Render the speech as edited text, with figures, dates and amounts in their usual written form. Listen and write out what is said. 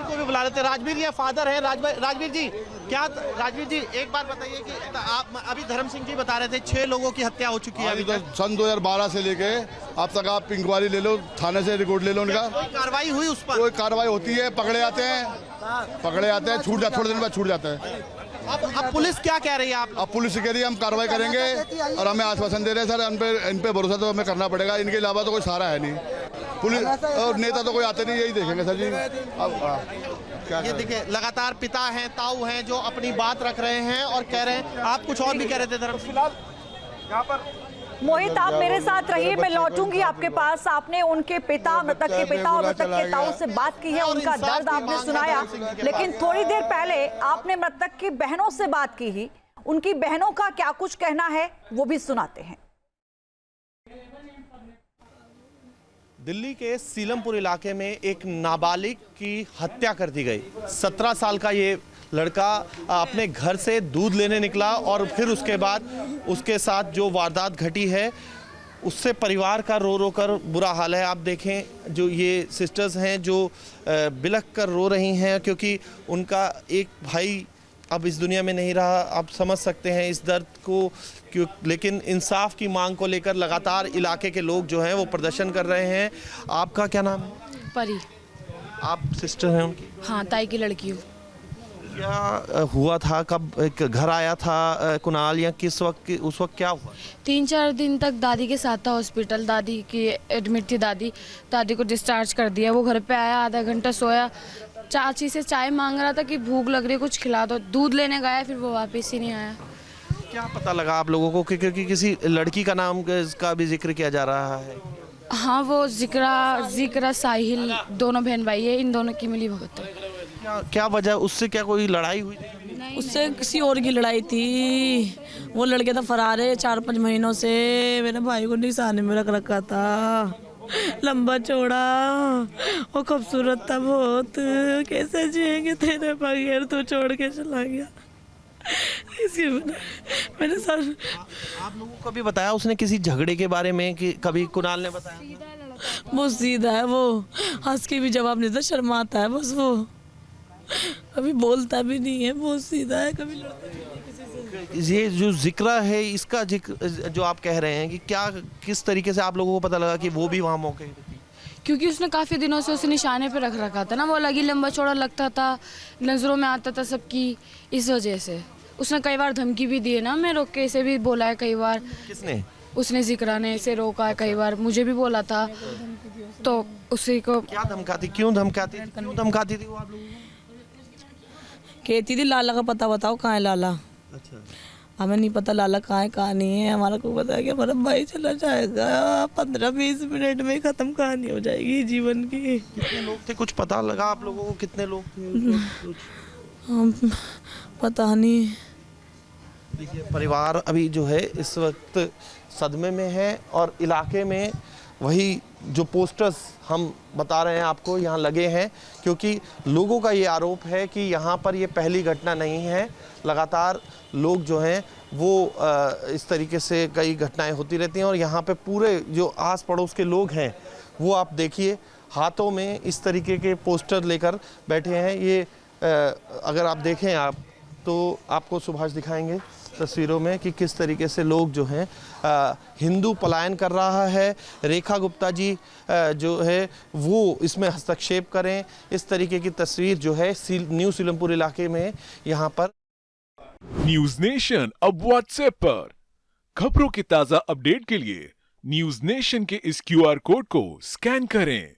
राजवीर को भी बुला लेते हैं। राजवीर ये फादर है। राजवीर जी क्या, राजवीर जी एक बात बताइए कि आप अभी धर्म सिंह जी बता रहे थे 6 लोगों की हत्या हो चुकी है अभी तो तक। सन 2012 से लेके अब तक आप इंक्वायरी ले लो, थाने से रिकॉर्ड ले लो उनका। कोई कार्रवाई हुई उस पर? कोई कार्रवाई होती है, पकड़े जाते हैं, थोड़े दिन बाद छूट जाते हैं। अब पुलिस क्या कह रही है आप? अब पुलिस कह रही है हम कार्रवाई करेंगे और हमें आश्वासन दे रहे हैं सर, इन पे भरोसा तो हमें करना पड़ेगा, इनके अलावा तो कोई सहारा है नहीं। पुलिस और नेता तो कोई आते नहीं, यही देखेंगे सर जी। अब क्या ये देखिए लगातार पिता हैं, ताऊ हैं जो अपनी बात रख रहे हैं और कह रहे हैं। आप कुछ और भी कह रहे थे धर्म फिलहाल यहाँ पर। मोहित आप मेरे साथ रहिए, मैं लौटूंगी आपके पास। आपने उनके पिता, मृतक के पिता और मृतक के ताऊ से बात की है, उनका दर्द आपने सुनाया, लेकिन थोड़ी देर पहले आपने मृतक की बहनों से बात की ही। उनकी बहनों का क्या कुछ कहना है वो भी सुनाते हैं। दिल्ली के सीलमपुर इलाके में एक नाबालिग की हत्या कर दी गई। 17 साल का ये लड़का अपने घर से दूध लेने निकला और फिर उसके बाद उसके साथ जो वारदात घटी है उससे परिवार का रो रो कर बुरा हाल है। आप देखें जो ये सिस्टर्स हैं जो बिलख कर रो रही हैं क्योंकि उनका एक भाई अब इस दुनिया में नहीं रहा। आप समझ सकते हैं इस दर्द को क्यों, लेकिन इंसाफ की मांग को लेकर लगातार इलाके के लोग जो हैं वो प्रदर्शन कर रहे हैं। आपका क्या नाम है? परी। आप सिस्टर हैं उनकी? हाँ, ताई की लड़की हूँ। क्या हुआ था, कब एक घर आया था कुणाल, या किस वक्त, उस वक्त क्या हुआ? 3-4 दिन तक दादी के साथ था हॉस्पिटल। दादी की एडमिट थी। दादी को डिस्चार्ज कर दिया। वो घर पे आया, आधा घंटा सोया, चाची से चाय मांग रहा था कि भूख लग रही है कुछ खिला दो। दूध लेने गया, फिर वो वापस ही नहीं आया। क्या पता लगा आप लोगों को? क्योंकि किसी लड़की का नाम का भी जिक्र किया जा रहा है। हाँ, वो जिक्रा साहिल, दोनों बहन भाई है। इन दोनों की मिली भगत है। क्या वजह, उससे क्या कोई लड़ाई हुई थी? उससे किसी और की लड़ाई थी। वो लड़के तो फरार है 4-5 महीनों से। मेरे भाई को निशाने में रख रखा था, लंबा चौड़ा, वो खूबसूरत था बहुत। कैसे जिएंगे तेरे बगैर, तू छोड़ के चला गया। इसके मैंने सर आप लोगों को कभी बताया उसने किसी झगड़े के बारे में कि कभी कुणाल ने बताया? वो सीधा है, वो हंस के भी जवाब नहीं देता, शर्माता है बस। वो कभी बोलता भी नहीं है, बहुत सीधा है। कभी ये जो जिक्र है इसका जिक्र जो आप कह रहे हैं कि क्या, किस तरीके से आप लोगों को पता लगा कि वो भी वहाँ मौके पे थी? क्योंकि उसने काफ़ी दिनों से उसे निशाने पे रख रखा था ना। वो अलग ही लंबा चौड़ा लगता था, नज़रों में आता था सबकी। इस वजह से उसने कई बार धमकी भी दी है ना, मैं रोक के इसे भी बोला है कई बार। किसने? उसने जिक्रा ने इसे रोका है कई बार, मुझे भी बोला था। तो उसी को क्या धमकाती, क्यों धमकाती थी वो आप लोगों को? कहती थी लाला का पता बताओ, कहाँ है लाला। अच्छा, हमें नहीं पता लाला कहाँ है कहाँ नहीं है। हमारा को पता है कि हमारा भाई चला जाएगा, 15-20 मिनट में ख़त्म कहानी हो जाएगी जीवन की। कितने लोग थे, कुछ पता लगा आप लोगों को? कितने लोग थे? पता नहीं। देखिए परिवार अभी जो है इस वक्त सदमे में है और इलाके में वही जो पोस्टर्स हम बता रहे हैं आपको यहाँ लगे हैं, क्योंकि लोगों का ये आरोप है कि यहाँ पर ये पहली घटना नहीं है। लगातार लोग जो हैं वो इस तरीके से कई घटनाएं होती रहती हैं और यहाँ पे पूरे जो आस पड़ोस के लोग हैं वो आप देखिए हाथों में इस तरीके के पोस्टर लेकर बैठे हैं। ये अगर आप देखें आप तो आपको सुभाष दिखाएंगे तस्वीरों में कि किस तरीके से लोग जो हैं हिंदू पलायन कर रहा है। रेखा गुप्ता जी जो है वो इसमें हस्तक्षेप करें, इस तरीके की तस्वीर जो है न्यू सीलमपुर इलाके में यहाँ पर। न्यूज नेशन अब व्हाट्सएप पर खबरों की ताजा अपडेट के लिए न्यूज नेशन के इस QR कोड को स्कैन करें।